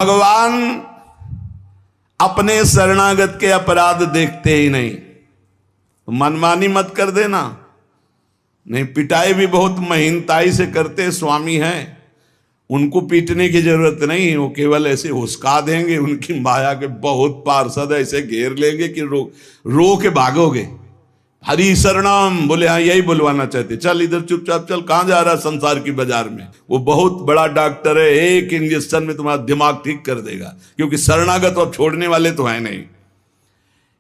भगवान अपने शरणागत के अपराध देखते ही नहीं, तो मनमानी मत कर देना। नहीं, पिटाई भी बहुत महीनताई से करते स्वामी हैं, उनको पीटने की जरूरत नहीं, वो केवल ऐसे हुस्का देंगे। उनकी माया के बहुत पार्षद ऐसे घेर लेंगे कि रो के भागोगे। हरि शरणम बोले, हाँ यही बुलवाना चाहते, चल इधर चुपचाप चल, कहां जा रहा संसार की बाजार में। वो बहुत बड़ा डॉक्टर है, एक इंजेक्शन में तुम्हारा दिमाग ठीक कर देगा, क्योंकि शरणागत अब छोड़ने वाले तो है नहीं।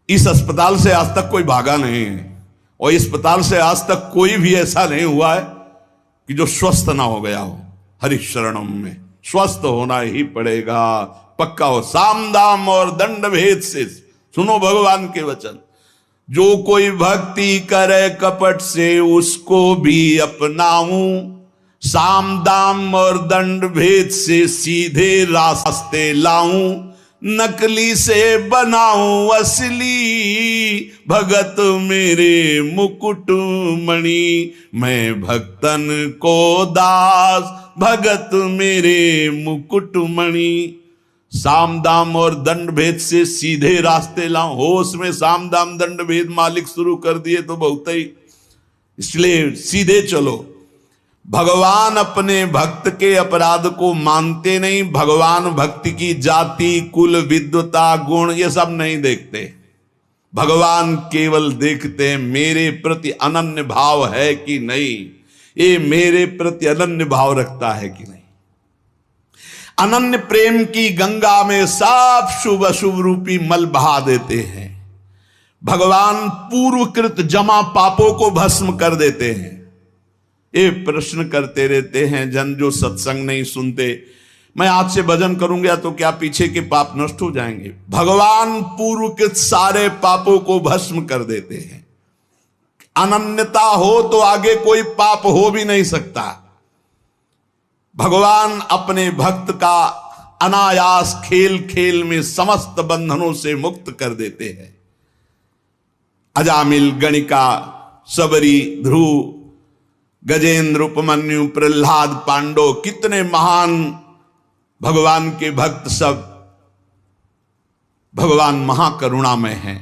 इस अस्पताल से आज तक कोई भागा नहीं है, और इस अस्पताल से आज तक कोई भी ऐसा नहीं हुआ है कि जो स्वस्थ ना हो गया हो। हरि शरणम में स्वस्थ होना ही पड़ेगा, पक्का हो। साम दाम और दंड भेद से सुनो भगवान के वचन। जो कोई भक्ति करे कपट से उसको भी अपनाऊं, साम दाम और दंड भेद से सीधे रास्ते लाऊं, नकली से बनाऊं असली, भगत मेरे मुकुट मणि, मैं भक्तन को दास, भगत मेरे मुकुट मणि। साम दाम और दंड भेद से सीधे रास्ते लाऊं। होश में साम दाम दंड भेद मालिक शुरू कर दिए तो बहुत ही, इसलिए सीधे चलो। भगवान अपने भक्त के अपराध को मानते नहीं। भगवान भक्ति की जाति, कुल, विद्वता, गुण ये सब नहीं देखते। भगवान केवल देखते हैं मेरे प्रति अनन्य भाव है कि नहीं, ये मेरे प्रति अनन्य भाव रखता है कि नहीं। अनन्य प्रेम की गंगा में सब शुभ अशुभ रूपी मल बहा देते हैं। भगवान पूर्वकृत जमा पापों को भस्म कर देते हैं। ये प्रश्न करते रहते हैं जन जो सत्संग नहीं सुनते, मैं आज से भजन करूंगा तो क्या पीछे के पाप नष्ट हो जाएंगे? भगवान पूर्वकृत सारे पापों को भस्म कर देते हैं। अनन्यता हो तो आगे कोई पाप हो भी नहीं सकता। भगवान अपने भक्त का अनायास खेल खेल में समस्त बंधनों से मुक्त कर देते हैं। अजामिल, गणिका, सबरी, ध्रुव, गजेंद्र, उपमन्यु, प्रहलाद, पांडव, कितने महान भगवान के भक्त, सब भगवान महाकरुणामय हैं।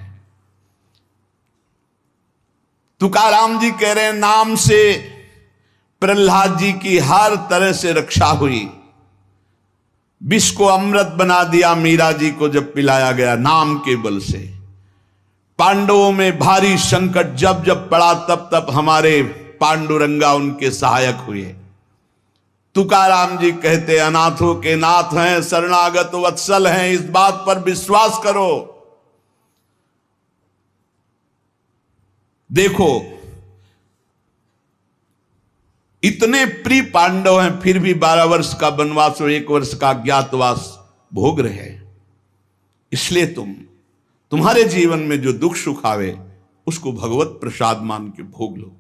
तुकाराम जी कह रहे हैं नाम से प्रहलाद जी की हर तरह से रक्षा हुई। विष को अमृत बना दिया मीरा जी को जब पिलाया गया नाम के बल से। पांडवों में भारी संकट जब जब पड़ा तब तब हमारे पांडुरंगा उनके सहायक हुए। तुकाराम जी कहते अनाथों के नाथ हैं, शरणागत वत्सल हैं, इस बात पर विश्वास करो। देखो इतने प्रिय पांडव हैं, फिर भी 12 वर्ष का वनवास और 1 वर्ष का अज्ञातवास भोग रहे हैं। इसलिए तुम्हारे जीवन में जो दुख सुख आवे उसको भगवत प्रसाद मान के भोग लो।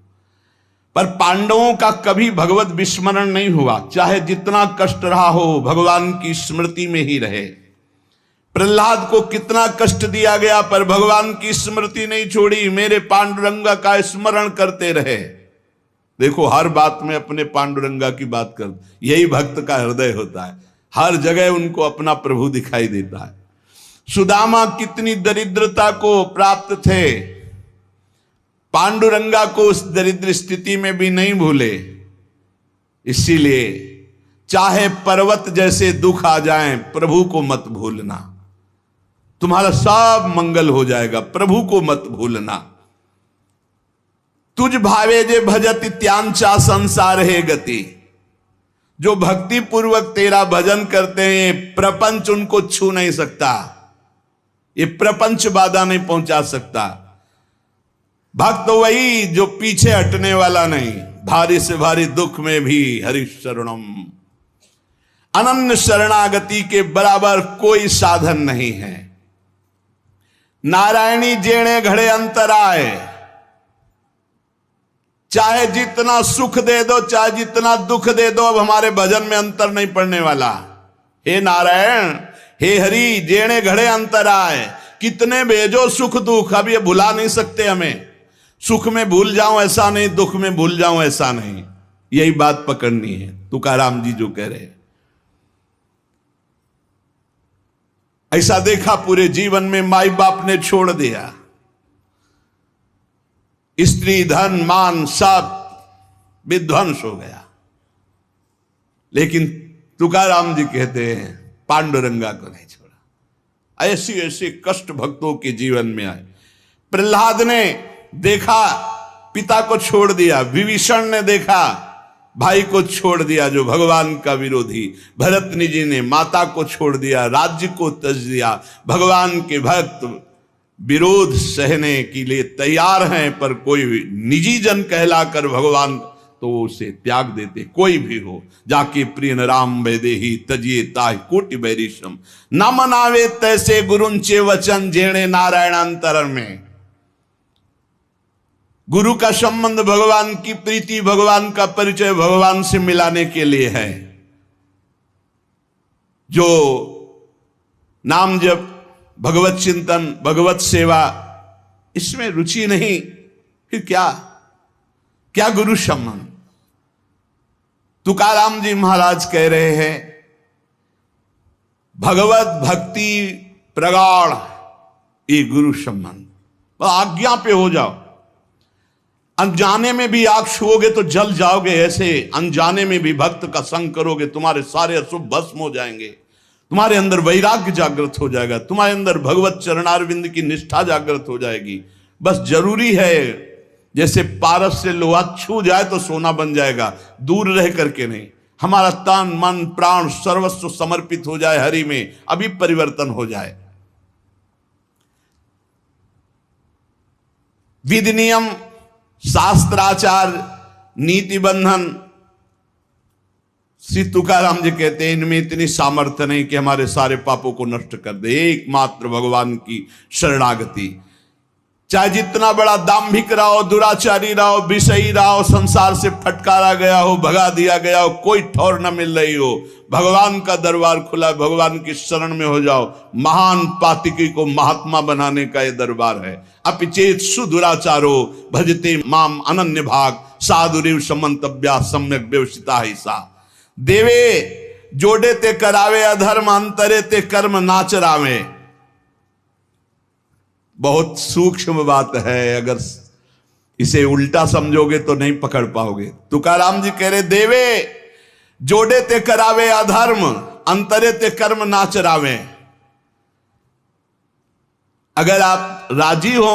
पर पांडवों का कभी भगवत विस्मरण नहीं हुआ, चाहे जितना कष्ट रहा हो भगवान की स्मृति में ही रहे। प्रहलाद को कितना कष्ट दिया गया पर भगवान की स्मृति नहीं छोड़ी, मेरे पांडुरंगा का स्मरण करते रहे। देखो हर बात में अपने पांडुरंगा की बात कर, यही भक्त का हृदय होता है। हर जगह उनको अपना प्रभु दिखाई देता है। सुदामा कितनी दरिद्रता को प्राप्त थे, पांडुरंगा को उस दरिद्र स्थिति में भी नहीं भूले। इसीलिए चाहे पर्वत जैसे दुख आ जाएं, प्रभु को मत भूलना, तुम्हारा सब मंगल हो जाएगा। प्रभु को मत भूलना। तुझ भावे जे भजत त्यांचा संसार है गति। जो भक्ति पूर्वक तेरा भजन करते हैं प्रपंच उनको छू नहीं सकता, ये प्रपंच बाधा नहीं पहुंचा सकता। भक्त वही जो पीछे हटने वाला नहीं, भारी से भारी दुख में भी हरि शरणम। अनन्य शरणागति के बराबर कोई साधन नहीं है। नारायणी जेणे घड़े अंतराय, चाहे जितना सुख दे दो चाहे जितना दुख दे दो, अब हमारे भजन में अंतर नहीं पड़ने वाला। हे नारायण, हे हरि, जेणे घड़े अंतराय, कितने भेजो सुख दुख, अब ये भुला नहीं सकते हमें। सुख में भूल जाऊं ऐसा नहीं, दुख में भूल जाऊं ऐसा नहीं, यही बात पकड़नी है। तुकाराम जी जो कह रहे हैं ऐसा देखा पूरे जीवन में माई बाप ने छोड़ दिया, स्त्री धन मान सब विध्वंस हो गया, लेकिन तुकाराम जी कहते हैं पांडुरंगा को नहीं छोड़ा। ऐसी ऐसी कष्ट भक्तों के जीवन में आए। प्रहलाद ने देखा पिता को छोड़ दिया, विभीषण ने देखा भाई को छोड़ दिया जो भगवान का विरोधी, भरतनी जी ने माता को छोड़ दिया, राज्य को त्यज दिया। भगवान के भक्त विरोध सहने के लिए तैयार हैं, पर कोई निजी जन कहलाकर भगवान तो उसे त्याग देते। कोई भी हो जाके प्रिय राम वैदेही तजिए ताहि कोटि बैरिशम न मनावे तैसे गुरुंचे वचन जेणे नारायणांतर में। गुरु का संबंध भगवान की प्रीति, भगवान का परिचय भगवान से मिलाने के लिए है। जो नाम जप, भगवत चिंतन, भगवत सेवा, इसमें रुचि नहीं, फिर क्या गुरु संबंध। तुकाराम जी महाराज कह रहे हैं भगवत भक्ति प्रगाढ़ ये गुरु संबंध। आज्ञा पे हो जाओ, अनजाने में भी आग छुओगे तो जल जाओगे, ऐसे अनजाने में भी भक्त का संग करोगे तुम्हारे सारे अशुभ भस्म हो जाएंगे, तुम्हारे अंदर वैराग्य जागृत हो जाएगा, तुम्हारे अंदर भगवत चरणारविंद की निष्ठा जागृत हो जाएगी। बस जरूरी है जैसे पारस से लोहा छू जाए तो सोना बन जाएगा, दूर रह करके नहीं। हमारा तन मन प्राण सर्वस्व समर्पित हो जाए हरि में, अभी परिवर्तन हो जाए। विधि नियम शास्त्राचार नीति बंधन, श्री तुकाराम जी कहते हैं इनमें इतनी सामर्थ्य नहीं कि हमारे सारे पापों को नष्ट कर दे। एकमात्र भगवान की शरणागति, चाहे जितना बड़ा दाम्भिक रहो, दुराचारी रहो, विषयी रहो, संसार से फटकारा गया हो, भगा दिया गया हो, कोई ठौर न मिल रही हो, भगवान का दरबार खुला, भगवान की शरण में हो जाओ। महान पातिकी को महात्मा बनाने का यह दरबार है। अपिचेत सुदुराचारो भजते माम अनन्य भाग साधुरिव समंतव्या सम्यक व्यवसिता ही सा। देवे जोड़े ते करावे अधर्म, अंतरे ते कर्म नाचरावे। बहुत सूक्ष्म बात है, अगर इसे उल्टा समझोगे तो नहीं पकड़ पाओगे। तुकाराम जी कह रहे देवे जोड़े ते करावे अधर्म, अंतरे ते कर्म नाचरावे। अगर आप राजी हो,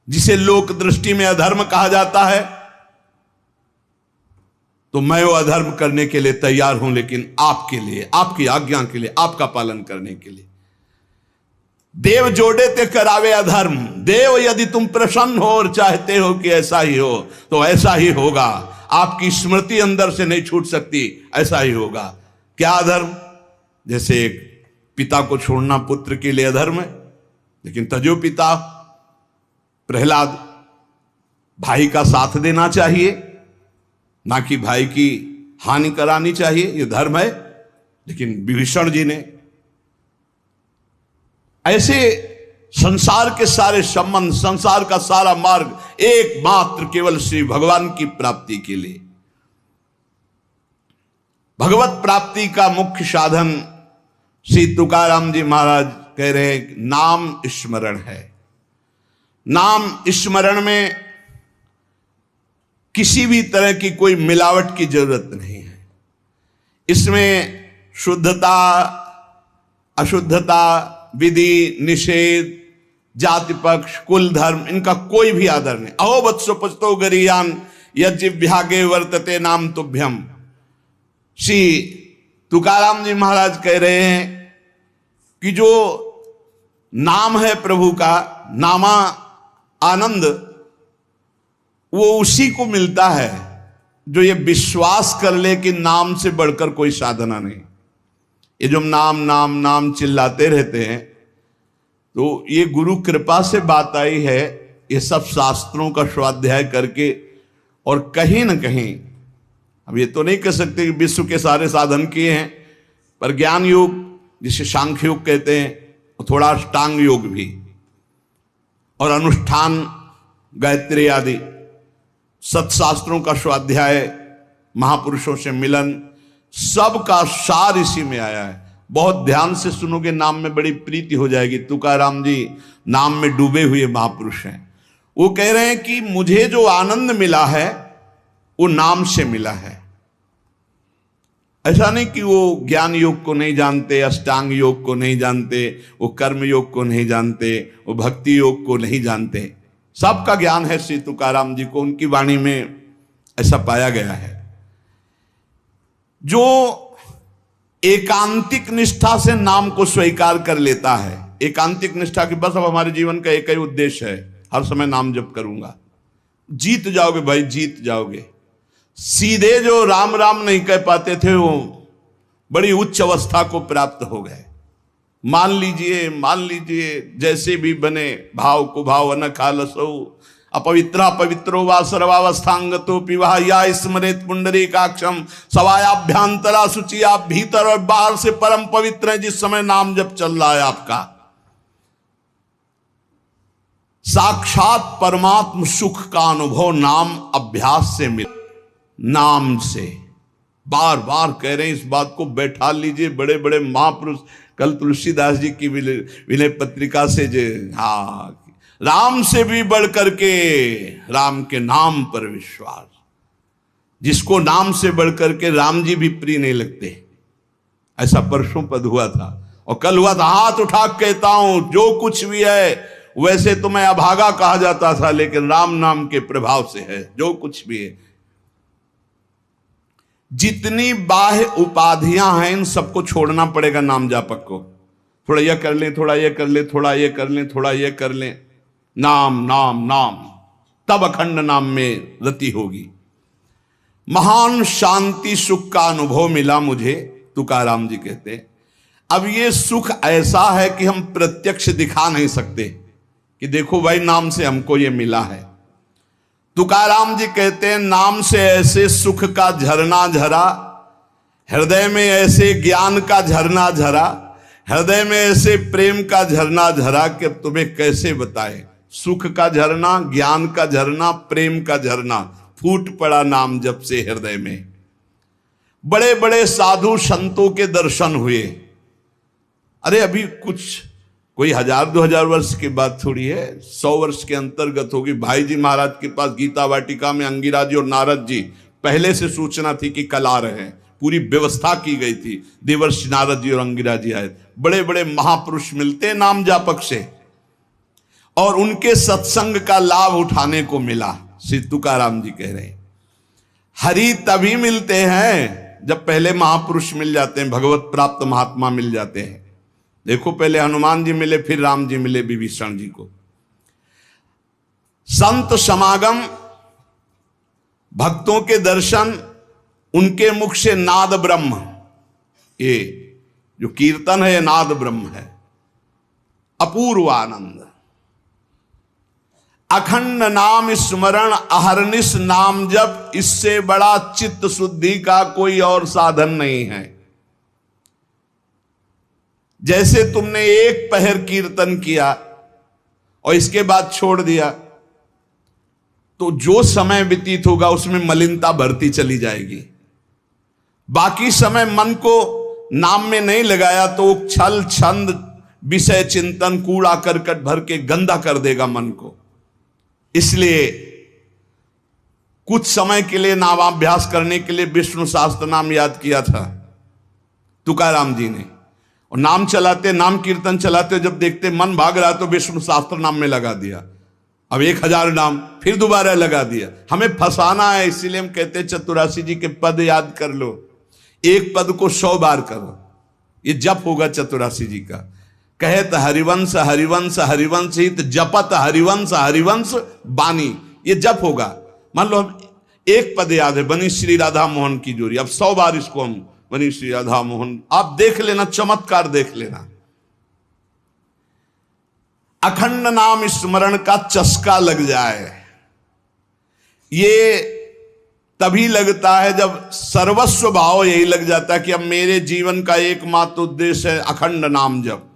जिसे लोक दृष्टि में अधर्म कहा जाता है, तो मैं वो अधर्म करने के लिए तैयार हूं, लेकिन आपके लिए, आपकी आज्ञा के लिए, आपका पालन करने के लिए। देव जोड़े ते करावे अधर्म। देव यदि तुम प्रसन्न हो और चाहते हो कि ऐसा ही हो तो ऐसा ही होगा। आपकी स्मृति अंदर से नहीं छूट सकती, ऐसा ही होगा। क्या अधर्म? जैसे एक पिता को छोड़ना पुत्र के लिए अधर्म है, लेकिन तजो पिता प्रहलाद, भाई का साथ देना चाहिए, ना कि भाई की हानि करानी चाहिए, यह धर्म है। लेकिन विभीषण जी ने ऐसे संसार के सारे संबंध, संसार का सारा मार्ग एकमात्र केवल श्री भगवान की प्राप्ति के लिए। भगवत प्राप्ति का मुख्य साधन श्री तुकाराम जी महाराज कह रहे हैं नाम स्मरण है। नाम स्मरण में किसी भी तरह की कोई मिलावट की जरूरत नहीं है। इसमें शुद्धता अशुद्धता, विधि निषेध, जाति पक्ष, कुल धर्म, इनका कोई भी आदर नहीं। अहो वत्सो पचतो गरीयान यज्ञव्यागे वर्तते नाम तुभ्यम। श्री तुकाराम जी महाराज कह रहे हैं कि जो नाम है प्रभु का, नामा आनंद, वो उसी को मिलता है जो ये विश्वास कर ले कि नाम से बढ़कर कोई साधना नहीं। ये जो नाम नाम नाम चिल्लाते रहते हैं, तो ये गुरु कृपा से बात आई है। ये सब शास्त्रों का स्वाध्याय करके, और कहीं ना कहीं, अब ये तो नहीं कह सकते कि विश्व के सारे साधन किए हैं, पर ज्ञान योग जिसे सांख्य योग कहते हैं, और थोड़ा अष्टांग योग भी, और अनुष्ठान, गायत्री आदि सत्शास्त्रों का स्वाध्याय, महापुरुषों से मिलन, सबका सार इसी में आया है। बहुत ध्यान से सुनोगे, नाम में बड़ी प्रीति हो जाएगी। तुकाराम जी नाम में डूबे हुए महापुरुष हैं। वो कह रहे हैं कि मुझे जो आनंद मिला है वो नाम से मिला है। ऐसा नहीं कि वो ज्ञान योग को नहीं जानते, अष्टांग योग को नहीं जानते, वो कर्म योग को नहीं जानते, वो भक्ति योग को नहीं जानते। सबका ज्ञान है श्री तुकाराम जी को, उनकी वाणी में ऐसा पाया गया है। जो एकांतिक निष्ठा से नाम को स्वीकार कर लेता है, एकांतिक निष्ठा की बस अब हमारे जीवन का एक ही उद्देश्य है, हर समय नाम जप करूंगा, जीत जाओगे भाई, जीत जाओगे। सीधे जो राम राम नहीं कह पाते थे वो बड़ी उच्च अवस्था को प्राप्त हो गए। मान लीजिए जैसे भी बने, भाव को भाव न खालसो, अपवित्रा पवित्रो वा सर्वावस्थांगतो पिवाह या स्मरेत पुंडरीकाक्षम सवायाभ्यांतरा शुचि। आप भीतर और बाहर से परम पवित्र हैं जिस समय नाम जप चल रहा है आपका। साक्षात परमात्म सुख का अनुभव नाम अभ्यास से मिले, नाम से। बार बार कह रहे हैं इस बात को, बैठा लीजिए। बड़े बड़े महापुरुष, कल तुलसीदास जी की विनय पत्रिका से जो, हाँ, राम से भी बढ़ करके राम के नाम पर विश्वास। जिसको नाम से बढ़ करके राम जी भी प्रिय नहीं लगते, ऐसा परसों पद हुआ था। और कल हुआ था, हाथ उठा कहता हूं जो कुछ भी है, वैसे तो मैं अभागा कहा जाता था, लेकिन राम नाम के प्रभाव से है जो कुछ भी है। जितनी बाह्य उपाधियां हैं इन सबको छोड़ना पड़ेगा नाम जापक को। थोड़ा यह कर लें, थोड़ा यह कर लें, थोड़ा यह कर लें, थोड़ा यह कर लें, नाम नाम नाम, तब अखंड नाम में रति होगी। महान शांति सुख का अनुभव मिला मुझे, तुकाराम जी कहते। अब ये सुख ऐसा है कि हम प्रत्यक्ष दिखा नहीं सकते कि देखो भाई नाम से हमको ये मिला है। तुकाराम जी कहते हैं नाम से ऐसे सुख का झरना झरा, हृदय में ऐसे ज्ञान का झरना झरा, हृदय में ऐसे प्रेम का झरना झरा कि तुम्हें कैसे बताएं। सुख का झरना, ज्ञान का झरना, प्रेम का झरना फूट पड़ा नाम जब से हृदय में। बड़े बड़े साधु संतों के दर्शन हुए। अरे अभी कुछ कोई 1000-2000 वर्ष की बात थोड़ी है, 100 वर्ष के अंतर्गत होगी। भाई जी महाराज के पास गीता वाटिका में अंगिरा जी और नारद जी, पहले से सूचना थी कि कल आ रहे हैं, पूरी व्यवस्था की गई थी। देवर्षि नारद जी और अंगिरा जी आए। बड़े बड़े महापुरुष मिलते नाम जापक से, और उनके सत्संग का लाभ उठाने को मिला। श्री तुकाराम जी कह रहे हैं हरि तभी मिलते हैं जब पहले महापुरुष मिल जाते हैं, भगवत प्राप्त महात्मा मिल जाते हैं। देखो पहले हनुमान जी मिले, फिर राम जी मिले विभीषण जी को। संत समागम, भक्तों के दर्शन, उनके मुख से नाद ब्रह्म, ये जो कीर्तन है ये नाद ब्रह्म है। अपूर्व आनंद, अखंड नाम स्मरण, अहरनिश नाम जप, इससे बड़ा चित्त शुद्धि का कोई और साधन नहीं है। जैसे तुमने एक पहर कीर्तन किया और इसके बाद छोड़ दिया, तो जो समय व्यतीत होगा उसमें मलिनता बढ़ती चली जाएगी। बाकी समय मन को नाम में नहीं लगाया तो छल छंद विषय चिंतन कूड़ा करकट भर के गंदा कर देगा मन को। इसलिए कुछ समय के लिए नामाभ्यास करने के लिए विष्णु सहस्त्र नाम याद किया था तुकाराम जी ने, और नाम चलाते, नाम कीर्तन चलाते, जब देखते मन भाग रहा तो विष्णु सहस्त्र नाम में लगा दिया। अब 1000 नाम फिर दोबारा लगा दिया। हमें फंसाना है, इसीलिए हम कहते हैं चतुरासी जी के पद याद कर लो, एक पद को 100 बार करो, ये जप होगा चतुरासी जी का। कहत हरिवंश हरिवंश हरिवंश हित, जपत हरिवंश हरिवंश बानी, ये जप होगा। मान लो हम एक पद याद है, बनी श्री राधा मोहन की जोड़ी, अब 100 बार इसको हम बनी श्री राधा मोहन, आप देख लेना, चमत्कार देख लेना। अखंड नाम स्मरण का चस्का लग जाए, ये तभी लगता है जब सर्वस्व भाव यही लग जाता है कि अब मेरे जीवन का एकमात्र उद्देश्य है अखंड नाम जप।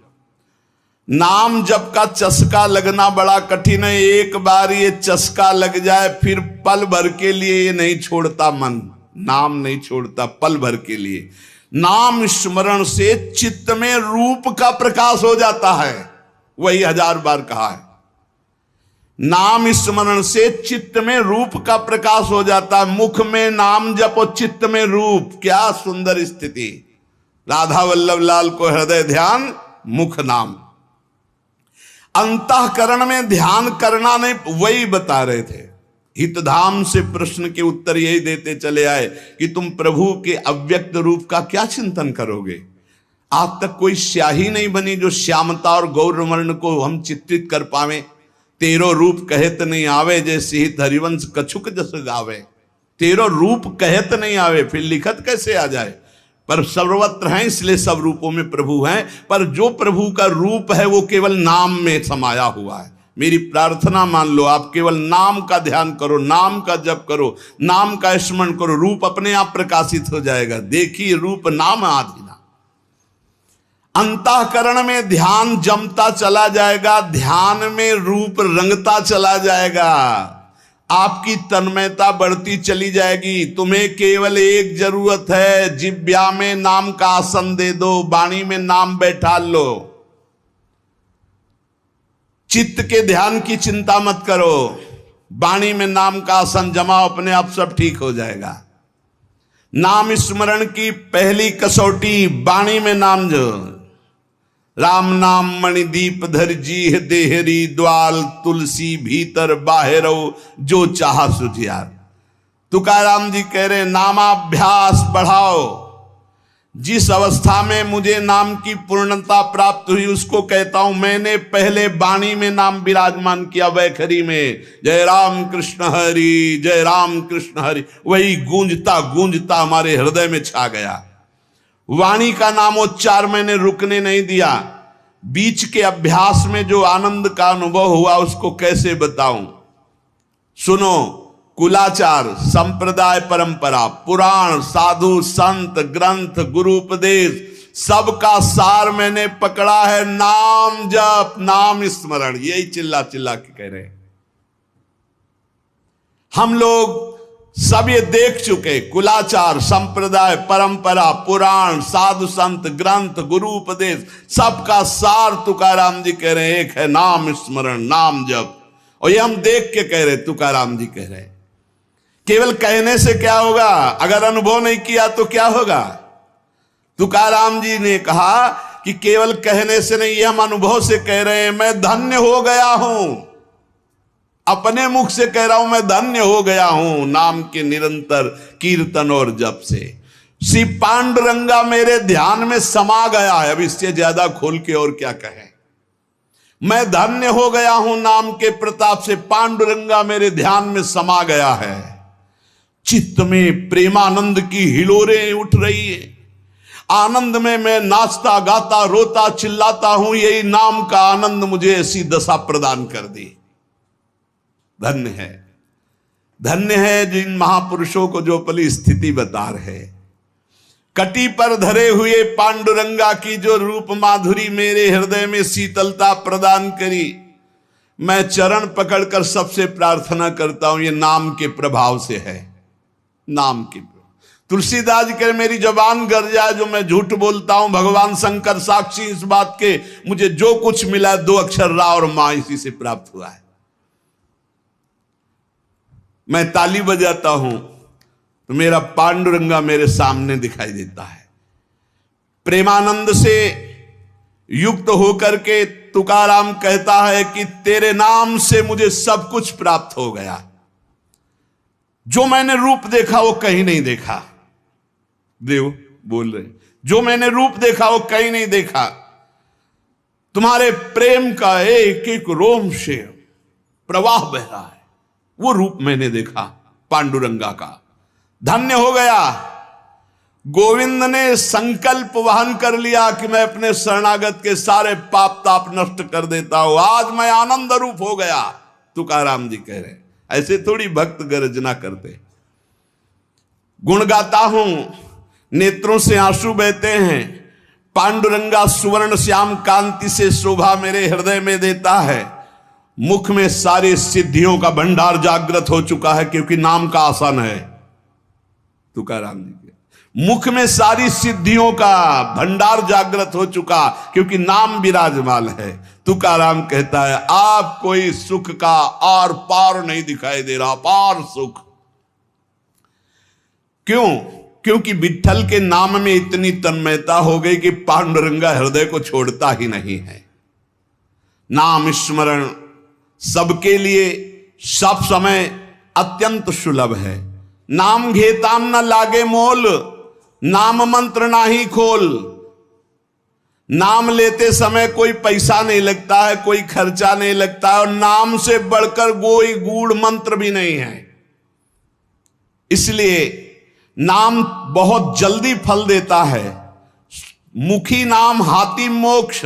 नाम जप का चस्का लगना बड़ा कठिन है। एक बार ये चस्का लग जाए फिर पल भर के लिए ये नहीं छोड़ता मन, नाम नहीं छोड़ता पल भर के लिए। नाम स्मरण से चित्त में रूप का प्रकाश हो जाता है। वही 1000 बार कहा है, नाम स्मरण से चित्त में रूप का प्रकाश हो जाता है। मुख में नाम जपो, चित्त में रूप। क्या सुंदर स्थिति। राधा वल्लभ लाल को हृदय ध्यान, मुख नाम। अंतःकरण में ध्यान करना नहीं, वही बता रहे थे। हितधाम से प्रश्न के उत्तर यही देते चले आए कि तुम प्रभु के अव्यक्त रूप का क्या चिंतन करोगे। आज तक कोई स्याही नहीं बनी जो श्यामता और गौरवर्ण को हम चित्रित कर पावे। तेरो रूप कहत नहीं आवे, जैसे हित हरिवंश कछुक जस गावे। तेरो रूप कहत नहीं आवे, फिर लिखत कैसे आ जाए। पर सर्वत्र हैं, इसलिए सब रूपों में प्रभु हैं। पर जो प्रभु का रूप है वो केवल नाम में समाया हुआ है। मेरी प्रार्थना मान लो, आप केवल नाम का ध्यान करो, नाम का जप करो, नाम का स्मरण करो, रूप अपने आप प्रकाशित हो जाएगा। देखिए रूप नाम आधीना। अंतःकरण में ध्यान जमता चला जाएगा, ध्यान में रूप रंगता चला जाएगा, आपकी तन्मयता बढ़ती चली जाएगी। तुम्हें केवल एक जरूरत है, जिब्या में नाम का आसन दे दो, वाणी में नाम बैठा लो। चित्त के ध्यान की चिंता मत करो, वाणी में नाम का आसन जमाओ, अपने आप सब ठीक हो जाएगा। नाम स्मरण की पहली कसौटी वाणी में नाम जो। राम नाम मणिदीप धर जी देहरी, द्वाल तुलसी भीतर बाहरो, जो चाहा सुझियार। तुकाराम जी कह रहे नामाभ्यास बढ़ाओ। जिस अवस्था में मुझे नाम की पूर्णता प्राप्त हुई उसको कहता हूं, मैंने पहले वाणी में नाम विराजमान किया, वैखरी में जय राम कृष्ण हरि, जय राम कृष्ण हरि। वही गूंजता गूंजता हमारे हृदय में छा गया। वाणी का नामोच्चार मैंने रुकने नहीं दिया। बीच के अभ्यास में जो आनंद का अनुभव हुआ उसको कैसे बताऊं। सुनो, कुलाचार, संप्रदाय, परंपरा, पुराण, साधु संत, ग्रंथ, गुरु उपदेश, सबका सार मैंने पकड़ा है। नाम जप, नाम स्मरण, यही चिल्ला चिल्ला के कह रहे हैं। हम लोग सब ये देख चुके, कुलाचार, संप्रदाय, परंपरा, पुराण, साधु संत, ग्रंथ, गुरु उपदेश, सबका सार तुकाराम जी कह रहे हैं एक है, नाम स्मरण, नाम जप। और ये हम देख के कह रहे, तुकाराम जी कह रहे। केवल कहने से क्या होगा, अगर अनुभव नहीं किया तो क्या होगा। तुकाराम जी ने कहा कि केवल कहने से नहीं, ये हम अनुभव से कह रहे हैं। मैं धन्य हो गया हूं, अपने मुख से कह रहा हूं, मैं धन्य हो गया हूं नाम के निरंतर कीर्तन और जप से। श्री पांडुरंगा मेरे ध्यान में समा गया है। अब इससे ज्यादा खोल के और क्या कहें। मैं धन्य हो गया हूं नाम के प्रताप से, पांडुरंगा मेरे ध्यान में समा गया है। चित्त में प्रेमानंद की हिलोरें उठ रही है। आनंद में मैं नाचता गाता रोता चिल्लाता हूं। यही नाम का आनंद मुझे ऐसी दशा प्रदान कर दी। धन्य है, धन्य है जिन महापुरुषों को जो पली स्थिति बता रहे। कटी पर धरे हुए पांडुरंगा की जो रूप माधुरी मेरे हृदय में शीतलता प्रदान करी। मैं चरण पकड़कर सबसे प्रार्थना करता हूं, ये नाम के प्रभाव से है। नाम के तुलसीदास जी कह, मेरी जबान गर जाए जो मैं झूठ बोलता हूं, भगवान शंकर साक्षी इस बात के, मुझे जो कुछ मिला 2 अक्षर रा और मां इसी से प्राप्त हुआ है। मैं ताली बजाता हूं तो मेरा पांडुरंगा मेरे सामने दिखाई देता है। प्रेमानंद से युक्त होकर के तुकाराम कहता है कि तेरे नाम से मुझे सब कुछ प्राप्त हो गया। जो मैंने रूप देखा वो कहीं नहीं देखा। देव बोल रहे, जो मैंने रूप देखा वो कहीं नहीं देखा। तुम्हारे प्रेम का एक एक रोम से प्रवाह बह रहा है, वो रूप मैंने देखा पांडुरंगा का। धन्य हो गया। गोविंद ने संकल्प वहन कर लिया कि मैं अपने शरणागत के सारे पाप ताप नष्ट कर देता हूं। आज मैं आनंद रूप हो गया, तुकाराम जी कह रहे। ऐसे थोड़ी भक्त गर्जना करते। गुण गाता हूं, नेत्रों से आंसू बहते हैं। पांडुरंगा सुवर्ण श्याम कांति से शोभा मेरे हृदय में देता है। मुख में सारे सिद्धियों का भंडार जागृत हो चुका है, क्योंकि नाम का आसन है। तुकाराम जी के मुख में सारी सिद्धियों का भंडार जागृत हो चुका, क्योंकि नाम विराजमान है। तुकाराम कहता है आप कोई सुख का आर पार नहीं दिखाई दे रहा, पार सुख। क्यों? क्योंकि विठ्ठल के नाम में इतनी तन्मयता हो गई कि पांडुरंगा हृदय को छोड़ता ही नहीं है। नाम स्मरण सबके लिए सब समय अत्यंत सुलभ है। नाम घेताम न लागे मोल, नाम मंत्र ना ही खोल। नाम लेते समय कोई पैसा नहीं लगता है, कोई खर्चा नहीं लगता है, और नाम से बढ़कर कोई गूढ़ मंत्र भी नहीं है। इसलिए नाम बहुत जल्दी फल देता है। मुखी नाम हाथी मोक्ष।